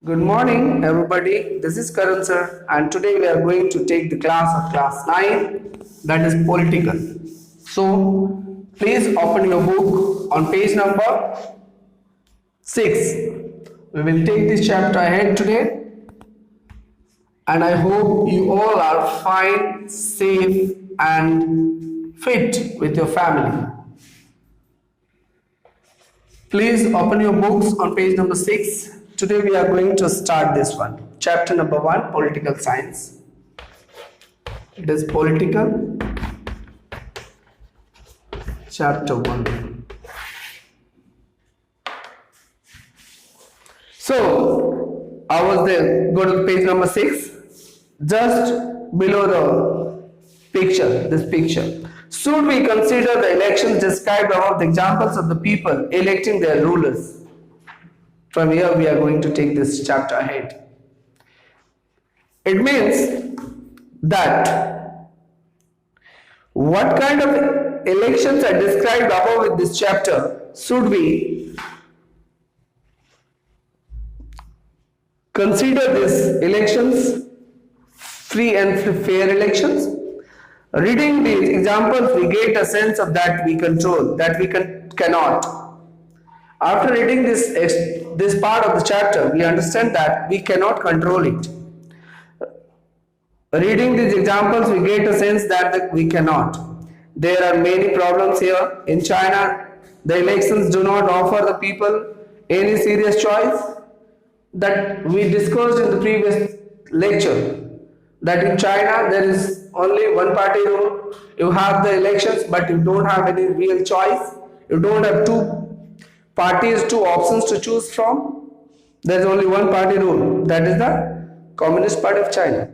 Good morning, everybody. This is Karan sir, and today we are going to take the class of class 9, that is political. So, please open your book on page number 6. We will take this chapter ahead today, and I hope you all are fine, safe, and fit with your family. Please open your books on page number 6. Today we are going to start this one. Chapter number 1, Political Science. It is Political, Chapter 1. So, I was there. Go to page number 6. Just below the picture, this picture. Should we consider the elections described above the examples of the people electing their rulers? From here we are going to take this chapter ahead. It means that what kind of elections are described above in this chapter should we consider these elections free and fair elections? Reading these examples, we get a sense of that we control, that we cannot. After reading this part of the chapter, we understand that we cannot control it. Reading these examples, we get a sense that we cannot. There are many problems here. In China, the elections do not offer the people any serious choice. That we discussed in the previous lecture, that in China there is only one party rule. You have the elections, but you don't have any real choice. You don't have two parties, two options to choose from. There is only one party rule, that is the Communist Party of China.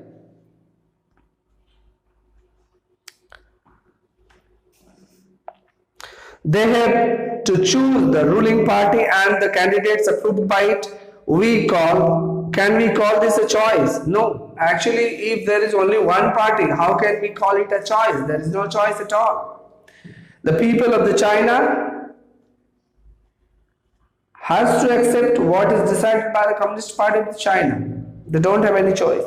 They have to choose the ruling party and the candidates approved by it. Can we call this a choice? No. Actually, if there is only one party, how can we call it a choice? There is no choice at all. The people of the China has to accept what is decided by the Communist Party of China. They don't have any choice.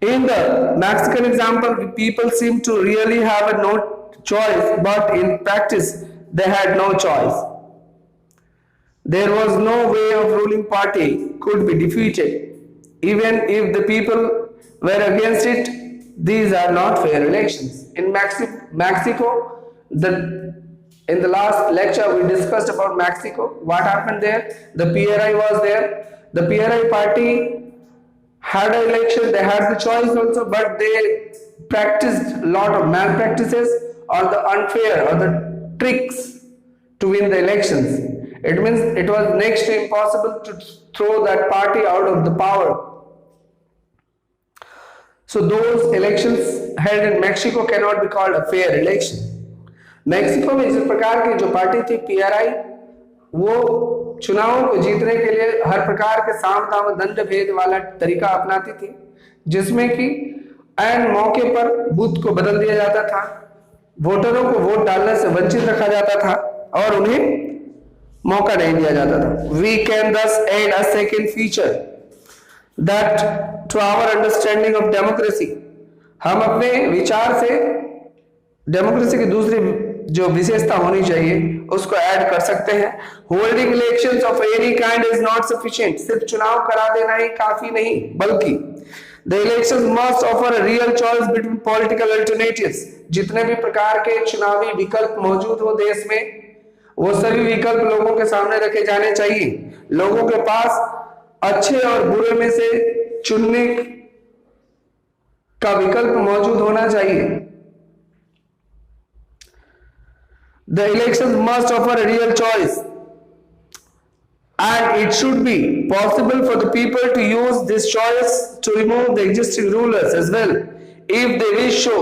In the Mexican example, people seem to really have a no choice, but in practice, they had no choice. There was no way of ruling party could be defeated. Even if the people were against it, these are not fair elections. In Mexico, in the last lecture we discussed about Mexico. What happened there? The PRI was there. The PRI party had an election, they had the choice also, but they practiced a lot of malpractices or the unfair or the tricks to win the elections. It means it was next to impossible to throw that party out of the power. So those elections held in Mexico cannot be called a fair election. Mexico में जिस प्रकार की जो party थी PRI, वो चुनावों को जीतने के लिए हर प्रकार के साम दाम दंड भेद वाला तरीका अपनाती थी, जिसमें कि ऐन मौके पर बूथ को बदल दिया जाता था, वोटरों को वोट डालने से वंचित रखा जाता था और उन्हें मौका नहीं दिया जाता था. We can thus add a second feature that to our understanding of democracy. हम अपने विचार से डेमोक्रेसी की दूसरी जो विशेषता होनी चाहिए उसको ऐड कर सकते हैं. Holding elections of any kind is not sufficient. सिर्फ चुनाव करा देना ही काफी नहीं, बल्कि the elections must offer a real choice between political alternatives. जितने भी प्रकार के चुनावी विकल्प मौजूद हो देश में, वो सभी विकल्प लोगों के सामने रखे जाने चाहिए. लोगों के पास अच्छे और बुरे में से चुनने का विकल्प मौजूद होना चाहिए. The elections must offer a real choice, and it should be possible for the people to use this choice to remove the existing rulers as well, if they wish so.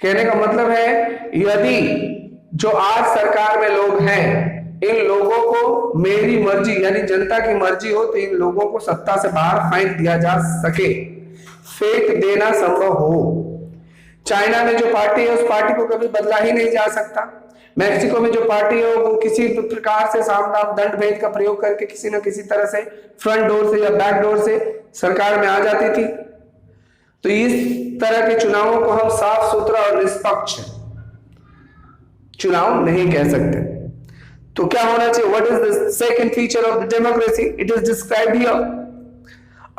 कहने का मतलब है, यदि जो आज सरकार में लोग हैं, इन लोगों को मेरी मर्जी यानी जनता की मर्जी हो तो इन लोगों को सत्ता से बाहर फेंक दिया जा सके, फेंक देना संभव हो. चाइना में जो पार्टी है उस पार्टी को कभी बदला ही नहीं जा सकता. मैक्सिको में जो पार्टी है वो किसी प्रकार से सामदाम दंड भेद का प्रयोग करके किसी न किसी तरह से फ्रंट डोर से या बैक डोर से सरकार में आ जाती थी। तो इस तरह के चुनावों को हम साफ सुथरा और निष्पक्ष चुनाव नहीं कह सकते। तो क्या होना चाहिए? What is the second feature of the democracy? It is described here.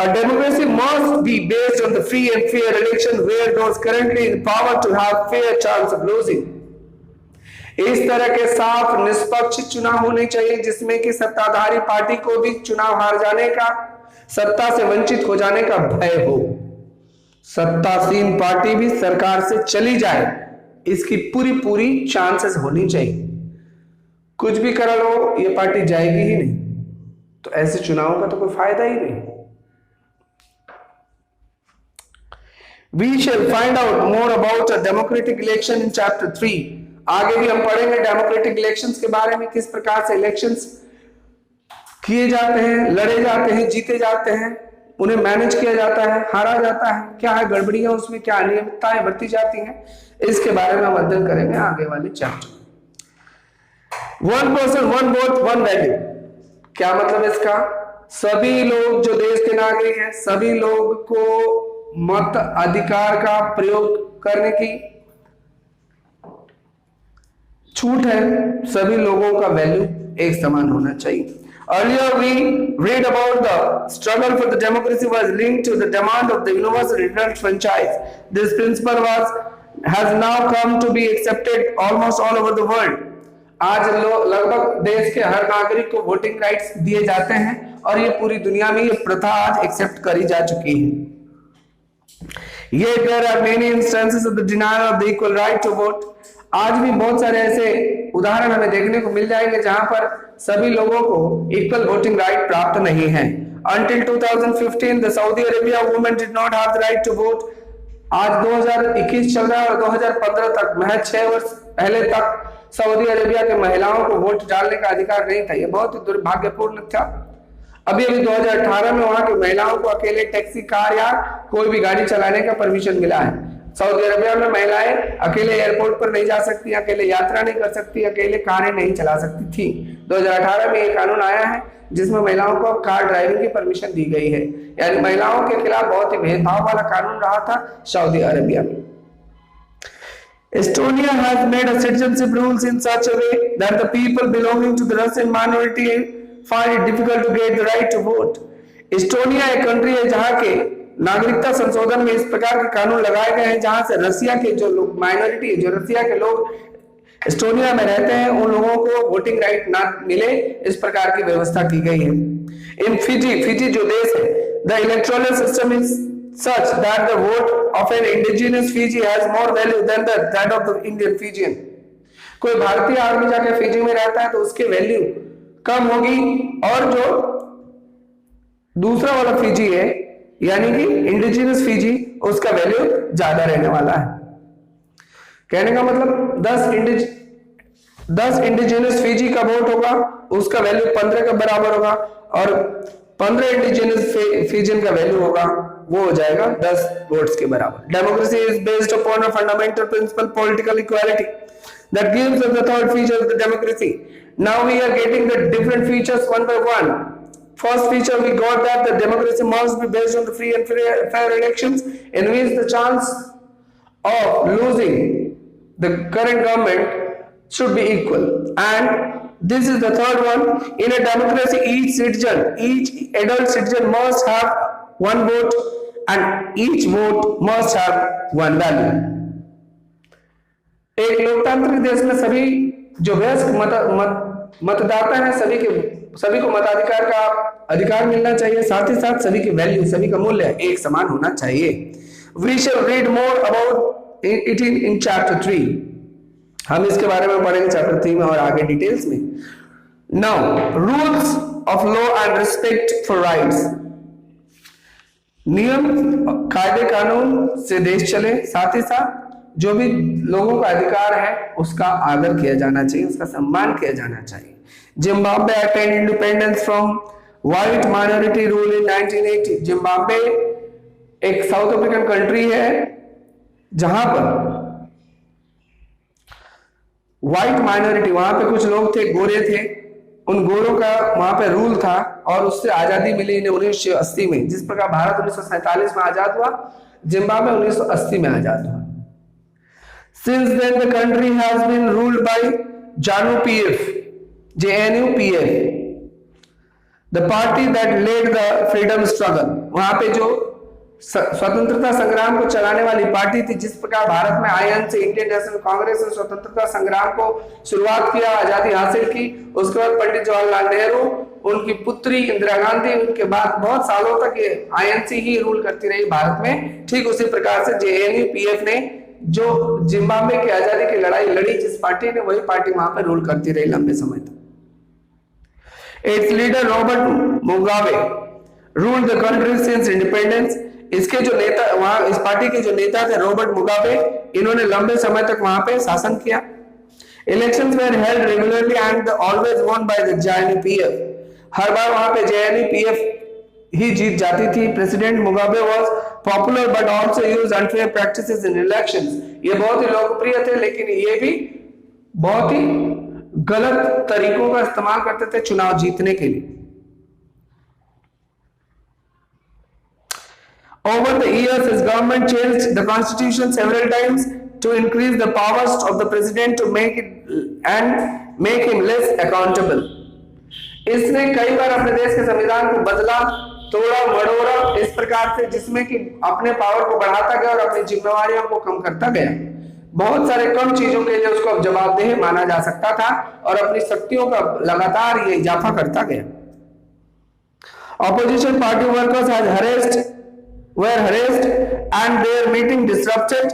A democracy must be based on the free and fair election where those currently in power to have fair chance of losing. इस तरह के साफ निष्पक्ष चुनाव होने चाहिए जिसमें कि सत्ताधारी पार्टी को भी चुनाव हार जाने का, सत्ता से वंचित हो जाने का भय हो। सत्तासीन पार्टी भी सरकार से चली जाए इसकी पूरी चांसेस होनी चाहिए। कुछ भी कर लो ये पार्टी जाएगी ही नहीं, तो ऐसे चुनावों का तो कोई फायदा ही नहीं। We shall find out more about a democratic election in chapter 3. आगे भी हम पढ़ेंगे डेमोक्रेटिक इलेक्शंस के बारे में, किस प्रकार से इलेक्शंस किए जाते हैं, लड़े जाते हैं, जीते जाते हैं, उन्हें मैनेज किया जाता है, हारा जाता है, क्या है गड़बड़ियां उसमें, क्या अनियमितताएं बरती जाती हैं, इसके बारे में हम अध्ययन करेंगे आगे वाले चैप्टर। 1 person 1 vote 1 वैल्यू, क्या मतलब इसका? सभी लोग जो देश के नागरिक हैं, सभी लोग को मत अधिकार का प्रयोग करने की छूट है, सभी लोगों का वैल्यू एक समान होना चाहिए। Earlier we read about the struggle for the democracy was linked to the demand of the universal adult franchise. This principle has now come to be accepted almost all over the world. आज लगभग देश के हर नागरिक को voting rights दिए जाते हैं और ये पूरी दुनिया में ये प्रथा आज एक्सेप्ट करी जा चुकी है। Yet there are many instances of the denial of the equal right to vote. आज भी बहुत सारे ऐसे उदाहरण हमें देखने को मिल जाएंगे जहां पर सभी लोगों को इक्वल वोटिंग राइट प्राप्त नहीं है। Until 2015, the Saudi Arabia women did not have the right to vote. आज 2021 चल रहा है और 2015 तक, महज 6 वर्ष पहले तक सऊदी अरेबिया के महिलाओं को वोट डालने का अधिकार नहीं था। यह बहुत ही दुर्भाग्यपूर्ण था। अभी 2018 में वहां की महिलाओं को अकेले टैक्सी, कार या कोई भी गाड़ी चलाने का परमिशन मिला है। सऊदी अरेबिया में महिलाएं अकेले एयरपोर्ट पर नहीं जा सकती, अकेले यात्रा नहीं कर सकती, अकेले कारें नहीं चला सकती थी। 2018 में एक कानून आया है जिसमें महिलाओं को कार ड्राइविंग की परमिशन दी गई है। यानी महिलाओं के खिलाफ बहुत ही भेदभाव वाला कानून रहा था सऊदी अरेबिया में। Estonia has made a citizenship rules in such a way that the people belonging to the Russian minority find it difficult to get the right to vote. Estonia एक कंट्री है जहां के नागरिकता संशोधन में इस प्रकार के कानून लगाए गए हैं जहां से रसिया के जो लोग माइनॉरिटी, जो रसिया के लोग एस्टोनिया में रहते हैं, उन लोगों को वोटिंग राइट ना मिले, इस प्रकार की व्यवस्था की गई है। इन फिजी जो देश है, the electoral system is such that the vote of an indigenous Fiji has more value than that of the Indian Fijian. कोई भारतीय आदमी जाके फिजी में रहता है तो उसकी वैल्यू कम होगी और जो दूसरा वाला फिजी है यानी कि इंडिजिनस फिजी, उसका वैल्यू ज्यादा रहने वाला है। कहने का मतलब 10 इंडिजिनस फिजी का वोट होगा, उसका वैल्यू 15 के बराबर होगा और 15 इंडिजिनस फिजियन का वैल्यू होगा, वो हो जाएगा 10 वोट्स के बराबर। Democracy is based upon a fundamental principle political equality that gives us the third feature of the democracy. Now we are getting the different features one by one. First feature we got that the democracy must be based on the free and fair elections in which the chance of losing the current government should be equal. And this is the third one. In a democracy, each adult citizen must have one vote and each vote must have one value. एक लोकतांत्रिक देश में सभी जो वयस्क मतदाता हैं, सभी को मताधिकार का अधिकार मिलना चाहिए, साथ ही साथ सभी की वैल्यू, सभी का मूल्य एक समान होना चाहिए। We shall read more about it in chapter 3. हम इसके बारे में पढ़ेंगे चैप्टर 3 में और आगे डिटेल्स में। Now, rules of law and respect for rights. नियम, कायदे कानून से देश चले, साथ ही साथ जो भी लोगों का अधिकार है उसका आदर किया जाना चाहिए, उसका सम्मान किया जाना चाहिए। Zimbabwe attained independence from white minority rule in 1980. Zimbabwe एक साउथ अफ्रीकन कंट्री है जहां पर व्हाइट माइनॉरिटी, वहां पे कुछ लोग थे, गोरे थे, उन गोरों का वहां पे रूल था और उससे आजादी मिली इन्हें 1980 में। जिस प्रकार भारत 1947 में आजाद हुआ, जिम्बाब्वे 1980 में आजाद हुआ। Since then the country has been ruled by JANU-PF, JNU-PF, the party that led the freedom struggle। वहां पे जो स्वतंत्रता संग्राम को चलाने वाली पार्टी थी, जिस प्रकार भारत में आईएनसी, इंडियन नेशनल कांग्रेस ने स्वतंत्रता संग्राम को शुरुआत किया, आजादी हासिल की। उसके बाद पंडित जवाहरलाल नेहरू, उनकी पुत्री इंदिरा गांधी, उनके बाद बहुत सालों तक ये आईएनसी ही रूल करती रही भारत में। ठीक उसी प्रकार से जेएनयू-पीएफ ने जो जिम्बाब्वे की आजादी की लड़ाई लड़ी, जिस पार्टी ने, वही पार्टी वहां पर रूल करती रही लंबे समय तक। It's leader Robert Mugabe ruled the country since independence. इसके जो नेता, वहां इस पार्टी के जो नेता थे रॉबर्ट मुगाबे, इन्होंने लंबे समय तक वहां पे शासन किया। Elections were held regularly and always won by the ZANU PF. हर बार वहां पे जेएनयू-पीएफ ही जीत जाती थी। President Mugabe was popular but also used unfair practices in elections. ये बहुत ही लोकप्रिय थे, लेकिन ये भी बहुत ही गलत तरीकों का इस्तेमाल करते थे चुनाव जीतने के लिए। Over the years, his government changed the constitution several times to increase the powers of the president to make him less accountable। इसने कई बार अपने देश के संविधान को बदला, तोड़ा मड़ोड़ा इस प्रकार से, जिसमें कि अपने पावर को बढ़ाता गया और अपनी जिम्मेवारियों को कम करता गया। बहुत सारे कम चीजों के लिए उसको जवाबदेह माना जा सकता था और अपनी शक्तियों का लगातार ये इजाफा करता गया। Opposition party workers were harassed and their meeting disrupted।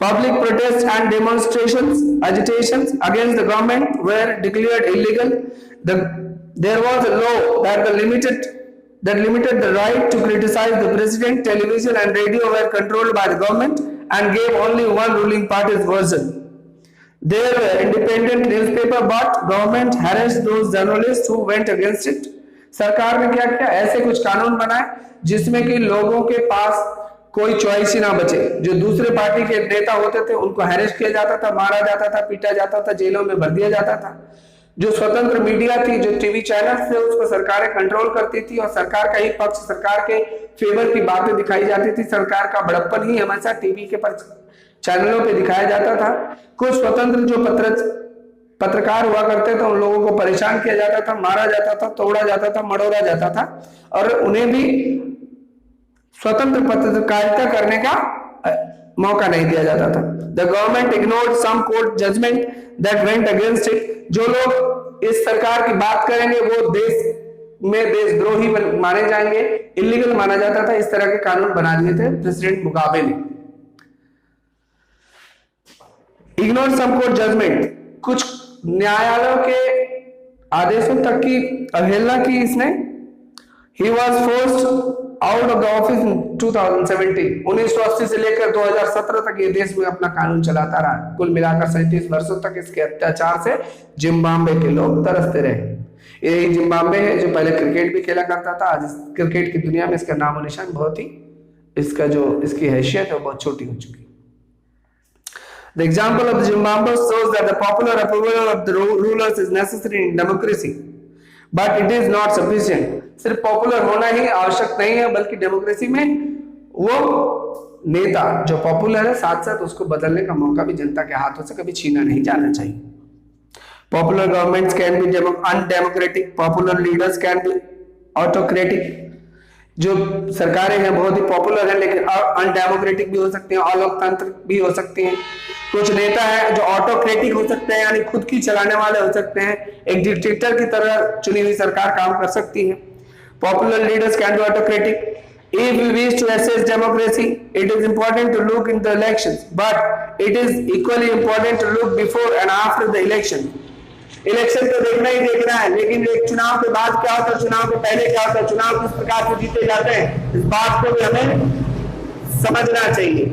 Public protests and demonstrations, agitations against the government were declared illegal। There was a law that limited the right to criticize the president। Television and radio were controlled by the government and gave only one ruling party's version। There were independent newspaper, but government harassed those journalists who went against it। सरकार ने क्या किया, ऐसे कुछ कानून बनाए जिसमें कि लोगों के पास कोई चॉइस ही ना बचे। जो दूसरे पार्टी के नेता होते थे उनको हैरेस किया जाता था, मारा जाता था, पीटा जाता था, जेलों में भर दिया जाता था। जो स्वतंत्र मीडिया थी, जो टीवी चैनल थे, उसको सरकारें कंट्रोल करती थी और सरकार का ही पक्ष, सरकार के फेवर की बातें दिखाई जाती थी। सरकार का बड़प्पन ही हमेशा टीवी के चैनलों पे दिखाया जाता था। कुछ स्वतंत्र जो पत्रकार हुआ करते थे, उन लोगों को परेशान किया जाता था, मारा जाता था, तोड़ा जाता था, मड़ोड़ा जाता था और उन्हें भी स्वतंत्र पत्रकारिता करने का मौका नहीं दिया जाता था। The government ignored some court judgement that went against it. जो लोग इस सरकार की बात करेंगे वो देशद्रोही माने जाएंगे, इलीगल माना जाता था। इस तरह के कानून बना दिए थे प्रेसिडेंट मुगाबे ने। इग्नोर सम कोर्ट जजमेंट, कुछ न्यायालयों के आदेशों तक की अवहेलना की इसने। He was forced out of the office in 2017। 1980 से लेकर 2017 तक ये देश में अपना कानून चलाता रहा। कुल मिलाकर 37 वर्षों तक इसके अत्याचार से जिम्बाब्वे के लोग तरसते रहे। यही जिम्बाब्वे है जो पहले क्रिकेट भी खेला करता था। आज क्रिकेट की दुनिया में इसका नामो निशान बहुत ही, इसकी हैसियत है बहुत छोटी हो चुकी। The example of Zimbabwe shows that the popular approval of the rulers is necessary in democracy, but it is not sufficient। सिर्फ पॉपुलर होना ही आवश्यक नहीं है, बल्कि डेमोक्रेसी में वो नेता जो पॉपुलर है, साथ साथ उसको बदलने का मौका भी जनता के हाथों से कभी छीना नहीं जाना चाहिए। Popular governments can be undemocratic, popular leaders can be autocratic. जो सरकारें हैं बहुत ही पॉपुलर है, लेकिन अनडेमोक्रेटिक भी हो सकती हैं, अलोकतांत्रिक भी हो सकती हैं। कुछ नेता हैं जो ऑटोक्रेटिक हो सकते हैं, यानी खुद की चलाने वाले हो सकते हैं। एक डिक्टेटर की तरह चुनी हुई सरकार काम कर सकती है। Popular leaders can be autocratic. If we wish to assess democracy, it is important to look in the elections, but it is equally important to look before and after the election। Election तो देखना ही देखना है, लेकिन एक चुनाव के बाद क्या होता है, चुनाव के पहले क्या होता है, चुनाव किस प्रकार से जीते जाते हैं, इस बात को भी हमें समझना चाहिए।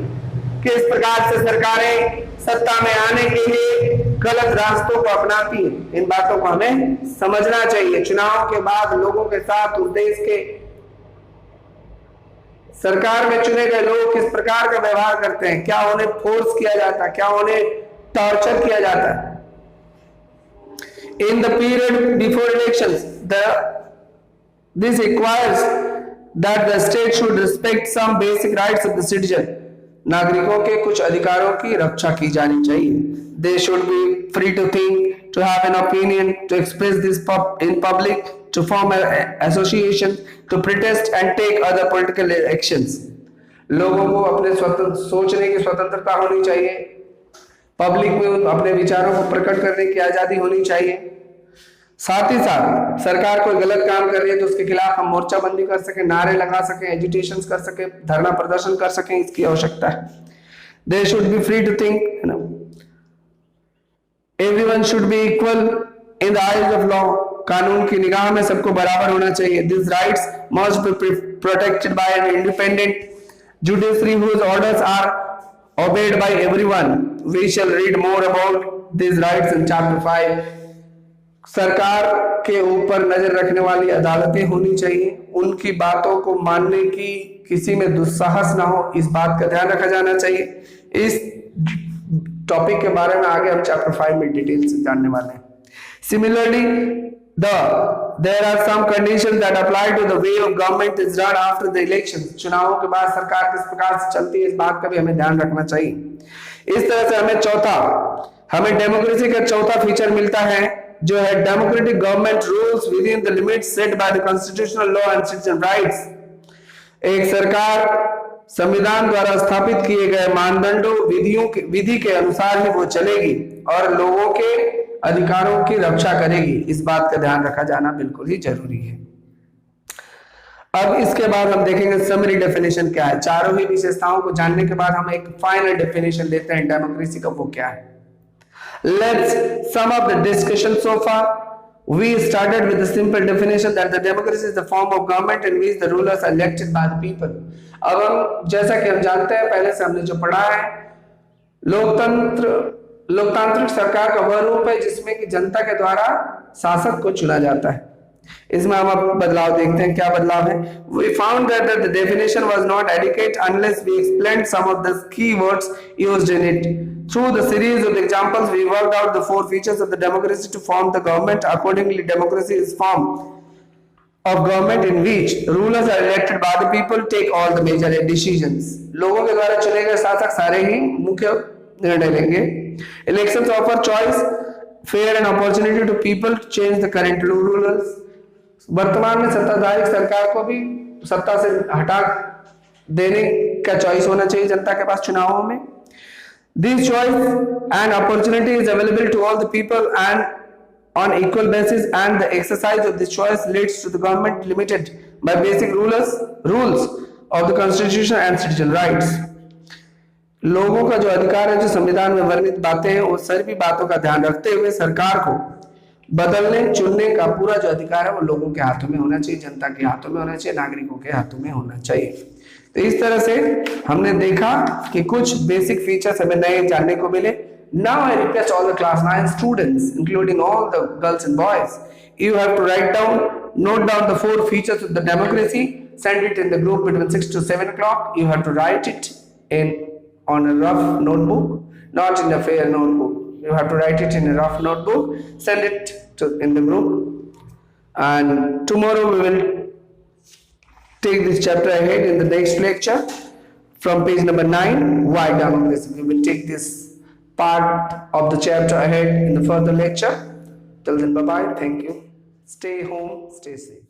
किस प्रकार से सरकारें सत्ता में आने के लिए गलत रास्तों को अपनाती है, इन बातों को हमें समझना चाहिए। चुनाव के बाद लोगों के साथ उस देश के सरकार में चुने गए लोग किस प्रकार का व्यवहार करते हैं, क्या उन्हें फोर्स किया जाता है, क्या उन्हें टॉर्चर किया जाता है, in the period before elections. This requires that the state should respect some basic rights of the citizen. नागरिकों के कुछ अधिकारों की रक्षा की जानी चाहिए. They should be free to think, to have an opinion, to express this in public, to form an association, to protest and take other political actions. लोगों को अपने स्वतंत्र सोचने की स्वतंत्रता होनी चाहिए. पब्लिक में अपने विचारों को प्रकट करने की आजादी होनी चाहिए. साथ ही साथ सरकार कोई गलत काम कर रही है तो उसके खिलाफ हम मोर्चाबंदी कर सके, नारे लगा सके, एजिटेशन कर सके, धरना प्रदर्शन कर सके, इसकी आवश्यकता है. They should be free to think, everyone should be equal in the eyes of law. कानून की निगाह में सबको बराबर होना चाहिए. These rights must be protected by an independent judiciary whose orders are obeyed by everyone. We shall read more about these rights in chapter 5. सरकार के ऊपर नजर रखने वाली अदालतें होनी चाहिए. उनकी बातों को मानने की किसी में दुस्साहस ना हो, इस बात का ध्यान रखा जाना चाहिए. इस टॉपिक के बारे में आगे हम चैप्टर 5 में डिटेल से जानने वाले हैं. Similarly, there are some conditions that apply to the way of government is run after the elections. चुनावों के बाद सरकार किस प्रकार से चलती है, इस बात का भी हमें ध्यान रखना चाहिए. इस तरह से हमें डेमोक्रेसी का चौथा फीचर मिलता है, जो है democratic government rules with in the limits set by the constitutional law and citizen rights. एक सरकार संविधान द्वारा स्थापित किए गए मानदंडों विधि के अनुसार ही वो चलेगी और लोगों के अधिकारों की रक्षा करेगी. इस बात का ध्यान रखा जाना बिल्कुल ही जरूरी है. अब इसके बाद हम देखेंगे समरी डेफिनेशन क्या है. चारों ही विशेषताओं को जानने के बाद हम एक फाइनल डेफिनेशन देते हैं डेमोक्रेसी का, वो क्या है. Let's sum up the discussion so far. We started with the simple definition that the democracy is the form of government in which the rulers are elected by the people. अब हम जैसा कि हम जानते हैं, पहले से हमने जो पढ़ा है, लोकतांत्रिक सरकार का वह रूप है जिसमें कि जनता के द्वारा शासक को चुना जाता है. इसमें हम अब बदलाव देखते हैं. क्या बदलाव है? We found that the definition was not adequate unless we explained some of the key words used in it. Through the series of examples, we worked out the 4 features of the democracy to form the government. Accordingly, democracy is form of government in which rulers are elected by the people, take all the major decisions. लोगों के द्वारा चुने गए शासक सारे ही मुख्य निर्णय लेंगे. Elections offer choice, fair and opportunity to people to change the current rulers. वर्तमान में सत्ताधारी सरकार को भी सत्ता से हटा देने का चॉइस होना चाहिए जनता के पास चुनावों में. This choice and opportunity is available to all the people and on equal basis, and the exercise of this choice leads to the government limited by basic rules of the constitution and citizen rights. लोगों का जो अधिकार है, जो संविधान में वर्णित बातें हैं, उस सभी बातों का ध्यान रखते हुए सरकार को बदलने चुनने का पूरा जो अधिकार है वो लोगों के हाथों में होना चाहिए, जनता के हाथों में होना चाहिए, नागरिकों के हाथों में होना चाहिए. तो इस तरह से हमने देखा कि कुछ बेसिक फीचर्स हमें नए जानने को मिले. Now I request all the class 9 students, including all the girls and boys, you have to note down the 4 features of the democracy, send it in the group between 6 to 7 o'clock. You have to write it on a rough notebook, not in a fair notebook. You have to write it in a rough notebook, send it in the group, and tomorrow we will take this chapter ahead in the next lecture from page number 9, why democracy. We will take this part of the chapter ahead in the further lecture. Till then, bye bye. Thank you. Stay home, stay safe.